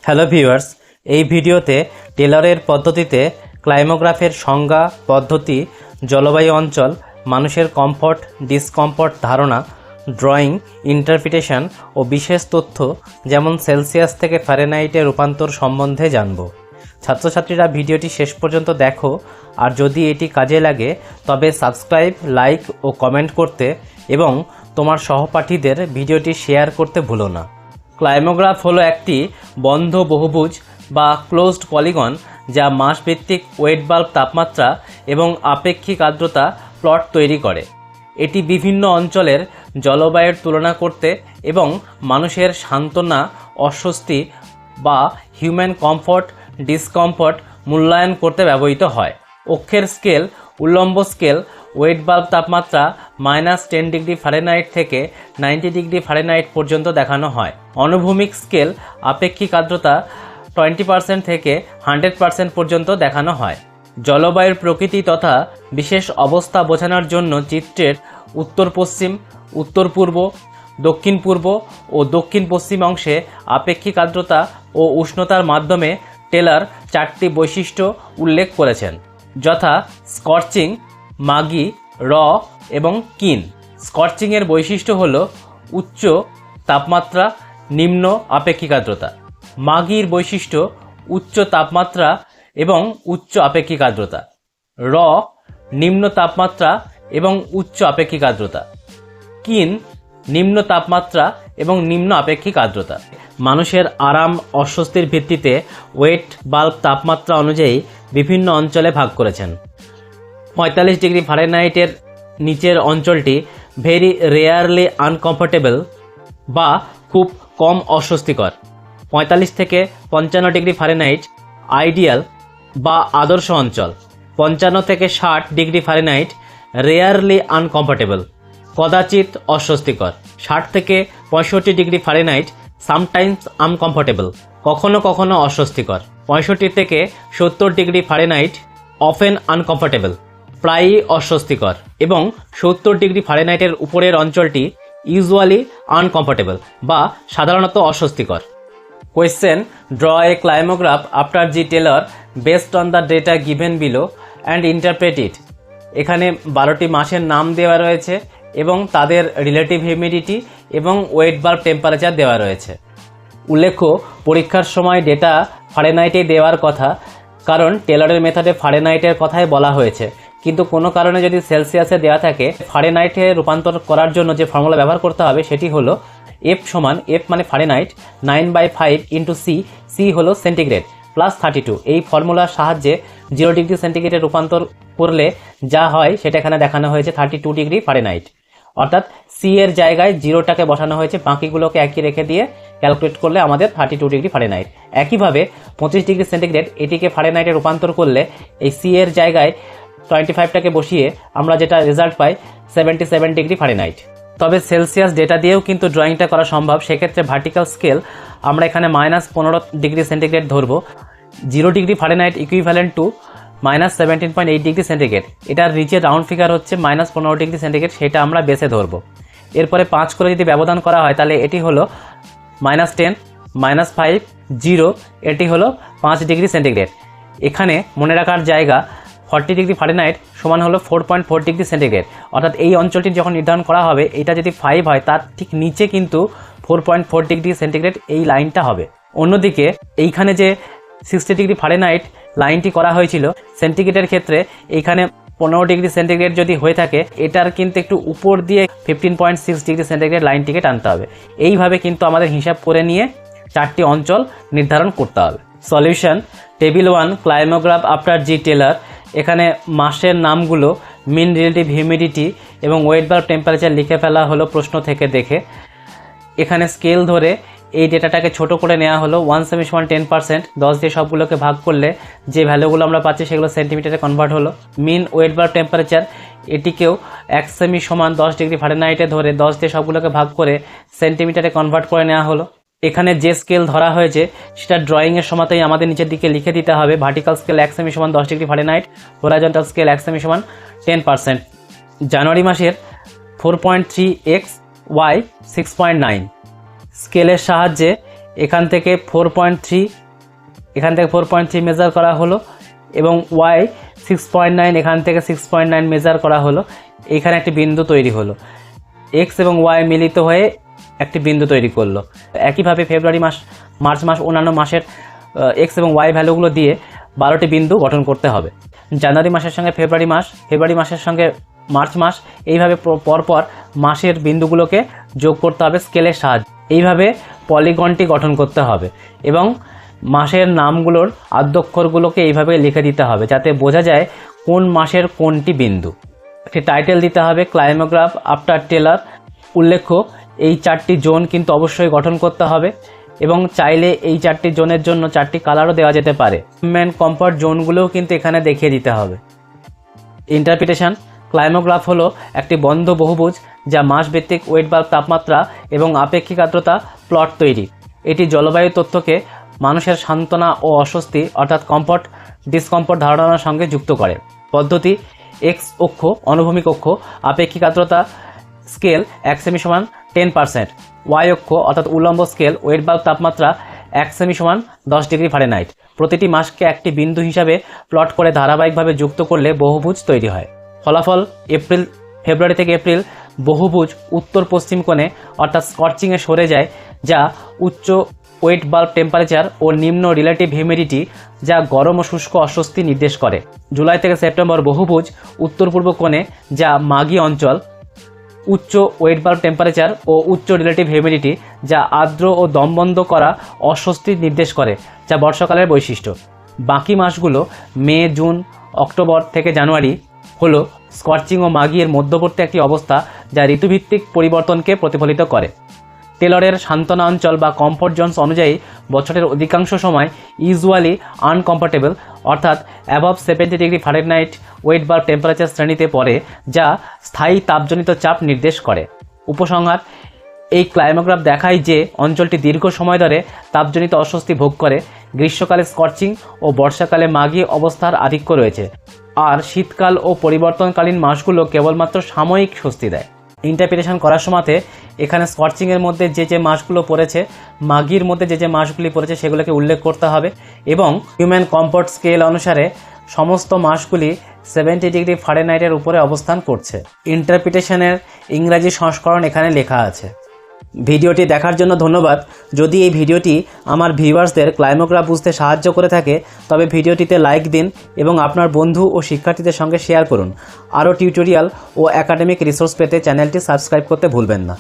Hello viewers, এই ভিডিওতে টেলরের পদ্ধতিতে ক্লাইমোগ্রাফের সংজ্ঞা, পদ্ধতি, জলবায়ু অঞ্চল, মানুষের কমফর্ট ডিসকমফর্ট ধারণা, ড্রয়িং, ইন্টারপ্রিটেশন ও বিশেষ তথ্য যেমন সেলসিয়াস থেকে ফারেনহাইটে রূপান্তর সম্বন্ধে জানব। ছাত্রছাত্রীরা ভিডিওটি শেষ পর্যন্ত দেখো, আর যদি এটি কাজে লাগে তবে সাবস্ক্রাইব, লাইক ও কমেন্ট করতে এবং তোমার সহপাঠীদের ভিডিওটি শেয়ার করতে ভুলো না। ক্লাইমোগ্রাফ হলো একটি বন্ধ বহুভুজ বা ক্লোজড পলিগন যা মাসভিত্তিক ওয়েট বাল্ব তাপমাত্রা এবং আপেক্ষিক আর্দ্রতা প্লট তৈরি করে। এটি বিভিন্ন অঞ্চলের জলবায়ুর তুলনা করতে এবং মানুষের সান্ত্বনা, অস্বস্তি বা হিউম্যান কমফর্ট ডিসকমফর্ট মূল্যায়ন করতে ব্যবহৃত হয়। অক্ষের স্কেল, উল্লম্ব স্কেল ওয়েট বাল্ব তাপমাত্রা -10 ডিগ্রি ফারেনহাইট থেকে 90 ডিগ্রি ফারেনহাইট পর্যন্ত দেখানো হয়। অনুভূমিক স্কেল আপেক্ষিক আর্দ্রতা 20% থেকে 100% পর্যন্ত দেখানো হয়। জলবায়ুর প্রকৃতি তথা বিশেষ অবস্থা বোঝানোর জন্য চিত্রের উত্তর পশ্চিম, উত্তর পূর্ব, দক্ষিণ পূর্ব ও দক্ষিণ পশ্চিম অংশে আপেক্ষিক আর্দ্রতা ও উষ্ণতার মাধ্যমে টেলর 4টি বৈশিষ্ট্য উল্লেখ করেছেন, যথা স্কর্চিং, মাগি, র এবং কিন। স্কর্চিংয়ের বৈশিষ্ট্য হল উচ্চ তাপমাত্রা, নিম্ন আপেক্ষিক আর্দ্রতা। মাগির বৈশিষ্ট্য উচ্চ তাপমাত্রা এবং উচ্চ আপেক্ষিক আর্দ্রতা। র নিম্ন তাপমাত্রা এবং উচ্চ আপেক্ষিক আর্দ্রতা। কিন নিম্ন তাপমাত্রা এবং নিম্ন আপেক্ষিক আর্দ্রতা। মানুষের আরাম অস্বস্তির ভিত্তিতে ওয়েট বাল্ব তাপমাত্রা অনুযায়ী বিভিন্ন অঞ্চলে ভাগ করেছেন। 45 ডিগ্রি ফারেনহাইটের নিচের অঞ্চলটি ভেরি রেয়ারলি আনকমফোর্টেবল বা খুব কম অস্বস্তিকর। 45 থেকে 55 ডিগ্রি ফারেনহাইট আইডিয়াল বা আদর্শ অঞ্চল। 55 থেকে 60 ডিগ্রি ফারেনহাইট রেয়ারলি আনকমফোর্টেবল, কদাচিৎ অস্বস্তিকর। 60 থেকে 65 ডিগ্রি ফারেনহাইট সামটাইমস আনকমফোর্টেবল, কখনো কখনো অস্বস্তিকর। 65 থেকে 70 ডিগ্রি ফারেনহাইট অফেন আনকমফোর্টেবল, প্রায়ই অস্বস্তিকর। এবং 70 ডিগ্রি ফারেনহাইটের উপরের অঞ্চলটি ইউজুয়ালি আনকমফোর্টেবল বা সাধারণত অস্বস্তিকর। Question: draw a climograph after G Taylor based on the data given below and interpret it. এখানে 12টি মাসের নাম দেওয়া রয়েছে এবং তাদের রিলেটিভ হিউমিডিটি এবং ওয়েট বাল্ব টেম্পারেচার দেওয়া রয়েছে। উল্লেখ্য, পরীক্ষার সময় ডেটা ফারেনহাইটে দেওয়ার কথা, কারণ টেলরের মেথডে ফারেনহাইটের কথাই বলা হয়েছে, কিন্তু কোনো কারণে যদি সেলসিয়াসে দেওয়া থাকে, ফারেনহাইটে রূপান্তর করার জন্য যে ফর্মুলা ব্যবহার করতে হবে সেটি হলো F সমান, F মানে ফারেনহাইট, 9/5 ইন্টু সি হলো সেন্টিগ্রেড প্লাস 32। এই ফর্মুলার সাহায্যে 0 ডিগ্রি সেন্টিগ্রেডে রূপান্তর করলে যা হয় সেটা এখানে দেখানো হয়েছে 32 ডিগ্রি ফারেনহাইট। অর্থাৎ সি এর জায়গায় 0টাকে বসানো হয়েছে, বাকিগুলোকে একই রেখে দিয়ে ক্যালকুলেট করলে আমাদের 32 ডিগ্রি ফারেনহাইট। একইভাবে 25 ডিগ্রি সেন্টিগ্রেড এটিকে ফারেনহাইটে রূপান্তর করলে এই সি এর জায়গায় 25টাকে বসিয়ে আমরা যেটা রেজাল্ট পাই 77 ডিগ্রি ফারেনহাইট। তবে সেলসিয়াস ডেটা দিয়েও কিন্তু ড্রয়িংটা করা সম্ভব। সেক্ষেত্রে ভার্টিক্যাল স্কেল আমরা এখানে -15 ডিগ্রি সেন্টিগ্রেড ধরবো। 0 degree Fahrenheit equivalent to -17.8 degree centigrade. এটার নিচে রাউন্ড ফিগার হচ্ছে -15 ডিগ্রি সেন্টিগ্রেড, সেটা আমরা বেসে ধরবো। এরপরে 5 করে যদি ব্যবধান করা হয় তাহলে এটি হলো -10, -5, 0, এটি হলো 5 ডিগ্রি সেন্টিগ্রেড। এখানে মনে রাখার জায়গা 40 ডিগ্রি ফারেনহাইট সমান হলো 4.4 ডিগ্রি সেন্টিগ্রেড। অর্থাৎ এই অঞ্চলটি যখন নির্ধারণ করা হবে, এটা যদি 5 হয় তার ঠিক নিচে কিন্তু 4.4 ডিগ্রি সেন্টিগ্রেড এই লাইনটা হবে। অন্যদিকে এইখানে যে 60 ডিগ্রি ফারেনহাইট লাইনটি করা হয়েছিল সেন্টিগ্রেডের ক্ষেত্রে, এইখানে 15 ডিগ্রি সেন্টিগ্রেড যদি হয়ে থাকে, এটার কিন্তু একটু উপর দিয়ে 15.6 ডিগ্রি সেন্টিগ্রেড লাইনটিকে টানতে হবে। এইভাবে কিন্তু আমাদের হিসাব করে নিয়ে 4টি অঞ্চল নির্ধারণ করতে হবে। Solution: table 1 ক্লাইমোগ্রাফ after G Taylor. এখানে মাসের নামগুলো, মিন রিলেটিভ হিউমিডিটি এবং ওয়েট বাল্ব টেম্পারেচার লিখে ফেলা হলো প্রশ্ন থেকে দেখে। এখানে স্কেল ধরে এই ডেটাটাকে ছোট করে নেওয়া হলো। 1 সেমি সমান 10%, 10 দিয়ে সবগুলোকে ভাগ করলে যে ভ্যালুগুলো আমরা পাচ্ছি সেগুলো সেন্টিমিটারে কনভার্ট হলো। মিন ওয়েট বাল্ব টেম্পারেচার, এটিকেও 1 সেমি সমান 10 ডিগ্রি ফারেনহাইটে ধরে 10 দিয়ে সবগুলোকে ভাগ করে সেন্টিমিটারে কনভার্ট করে নেওয়া হলো। এখানে যে স্কেল ধরা হয়েছে সেটা ড্রয়িংয়ের সময়তেই আমাদের নিচের দিকে লিখে দিতে হবে। ভার্টিক্যাল স্কেল 1 সেমি সমান 10 degree Fahrenheit, horizontal scale 1 semi সমান 10%। জানুয়ারি মাসের 4.3 x y 6.9। স্কেলের সাহায্যে এখান থেকে 4.3, এখান থেকে 4.3 মেজার করা হলো এবং ওয়াই 6.9, এখান থেকে 6.9 মেজার করা হলো। এখানে একটি বিন্দু তৈরি হলো, এক্স এবং ওয়াই মিলিত হয়ে একটি বিন্দু তৈরি করলো। একইভাবে ফেব্রুয়ারি মাস, মার্চ মাস, অন্যান্য মাসের এক্স এবং ওয়াই ভ্যালুগুলো দিয়ে 12টি বিন্দু গঠন করতে হবে। জানুয়ারি মাসের সঙ্গে ফেব্রুয়ারি মাস, ফেব্রুয়ারি মাসের সঙ্গে মার্চ মাস, এইভাবে পরপর মাসের বিন্দুগুলোকে যোগ করতে হবে স্কেলের সাহায্যে। এইভাবে পলিগনটি গঠন করতে হবে এবং মাসের নামগুলোর আদ্যক্ষরগুলোকে এইভাবে লিখে দিতে হবে যাতে বোঝা যায় কোন মাসের কোনটি বিন্দু। একটি টাইটেল দিতে হবে, ক্লাইমোগ্রাফ আফটার টেলর। উল্লেখ্য, এই 4টি জোন কিন্তু অবশ্যই গঠন করতে হবে এবং চাইলে এই 4টি জোনের জন্য 4টি কালারও দেওয়া যেতে পারে। মেন কমফর্ট জোনগুলোও কিন্তু এখানে দেখিয়ে দিতে হবে। ইন্টারপ্রিটেশন: ক্লাইমোগ্রাফ হলো একটি বন্ধ বহুভুজ যা মাসভিত্তিক ওয়েট বাল্ব তাপমাত্রা এবং আপেক্ষিক আর্দ্রতা প্লট তৈরি। এটি জলবায়ু তথ্যকে মানুষের সান্ত্বনা ও অস্বস্তি অর্থাৎ কমফর্ট ডিসকমফর্ট ধারণার সঙ্গে যুক্ত করে। পদ্ধতি: এক্স অক্ষ অনুভূমিক অক্ষ, আপেক্ষিক আর্দ্রতা স্কেল 1 সেমি সমান 10%, ওয়াই অক্ষ অর্থাৎ উল্লম্ব স্কেল ওয়েট বাল্ব তাপমাত্রা 1 সেমি সমান 10 ডিগ্রি ফারেনহাইট। প্রতিটি মাসকে একটি বিন্দু হিসাবে প্লট করে ধারাবাহিকভাবে যুক্ত করলে বহুভুজ তৈরি হয়। ফলাফল: ফেব্রুয়ারি থেকে এপ্রিল বহুভুজ উত্তর পশ্চিম কোণে অর্থাৎ স্কর্চিংয়ে সরে যায়, যা উচ্চ ওয়েট বাল্ব টেম্পারেচার ও নিম্ন রিলেটিভ হিউমিডিটি যা গরম ও শুষ্ক অস্বস্তি নির্দেশ করে। জুলাই থেকে সেপ্টেম্বর বহুভুজ উত্তর পূর্ব কোণে যা মাগি অঞ্চল, উচ্চ ওয়েট বাল্ব টেম্পারেচার ও উচ্চ রিলেটিভ হিউমিডিটি যা আর্দ্র ও দমবন্ধ করা অস্বস্তি নির্দেশ করে, যা বর্ষাকালের বৈশিষ্ট্য। বাকি মাসগুলো মে, জুন, অক্টোবর থেকে জানুয়ারি হলো স্কর্চিং ও মাগিয়ের মধ্যবর্তী একটি অবস্থা যা ঋতুভিত্তিক পরিবর্তনকে প্রতিফলিত করে। টেলরের সান্ত্বনা অঞ্চল বা কমফর্ট জোনস অনুযায়ী বছরের অধিকাংশ সময় ইউজুয়ালি আনকমফর্টেবল অর্থাৎ above 70 degree Fahrenheit wait bulb temperature শ্রেণীতে পড়ে, যা স্থায়ী তাপজনিত চাপ নির্দেশ করে। উপসংহার: এই ক্লাইমোগ্রাফ দেখায় যে অঞ্চলটি দীর্ঘ সময় ধরে তাপজনিত অস্বস্তি ভোগ করে। গ্রীষ্মকালে স্কর্চিং ও বর্ষাকালে মাগি অবস্থার আধিক্য রয়েছে, আর শীতকাল ও পরিবর্তনকালীন মাসগুলো কেবলমাত্র সাময়িক স্বস্তি দেয়। ইন্টারপ্রিটেশন করার সময়তে এখানে স্কর্চিংয়ের মধ্যে যে মাসগুলো পড়েছে, মাগির মধ্যে যে মাসগুলি পড়েছে সেগুলোকে উল্লেখ করতে হবে এবং হিউম্যান কমফর্ট স্কেল অনুসারে সমস্ত মাসগুলি 70 ডিগ্রি ফারেনহাইটের উপরে অবস্থান করছে। ইন্টারপ্রিটেশনের ইংরাজি সংস্করণ এখানে লেখা আছে। ভিডিওটি দেখার জন্য ধন্যবাদ। যদি এই ভিডিওটি আমার ভিউয়ার্সদের ক্লাইমোগ্রাফ বুঝতে সাহায্য করে থাকে তবে ভিডিওটিতে লাইক দিন এবং আপনার বন্ধু ও শিক্ষার্থীদের সঙ্গে শেয়ার করুন। আরও টিউটোরিয়াল ও একাডেমিক রিসোর্স পেতে চ্যানেলটি সাবস্ক্রাইব করতে ভুলবেন না।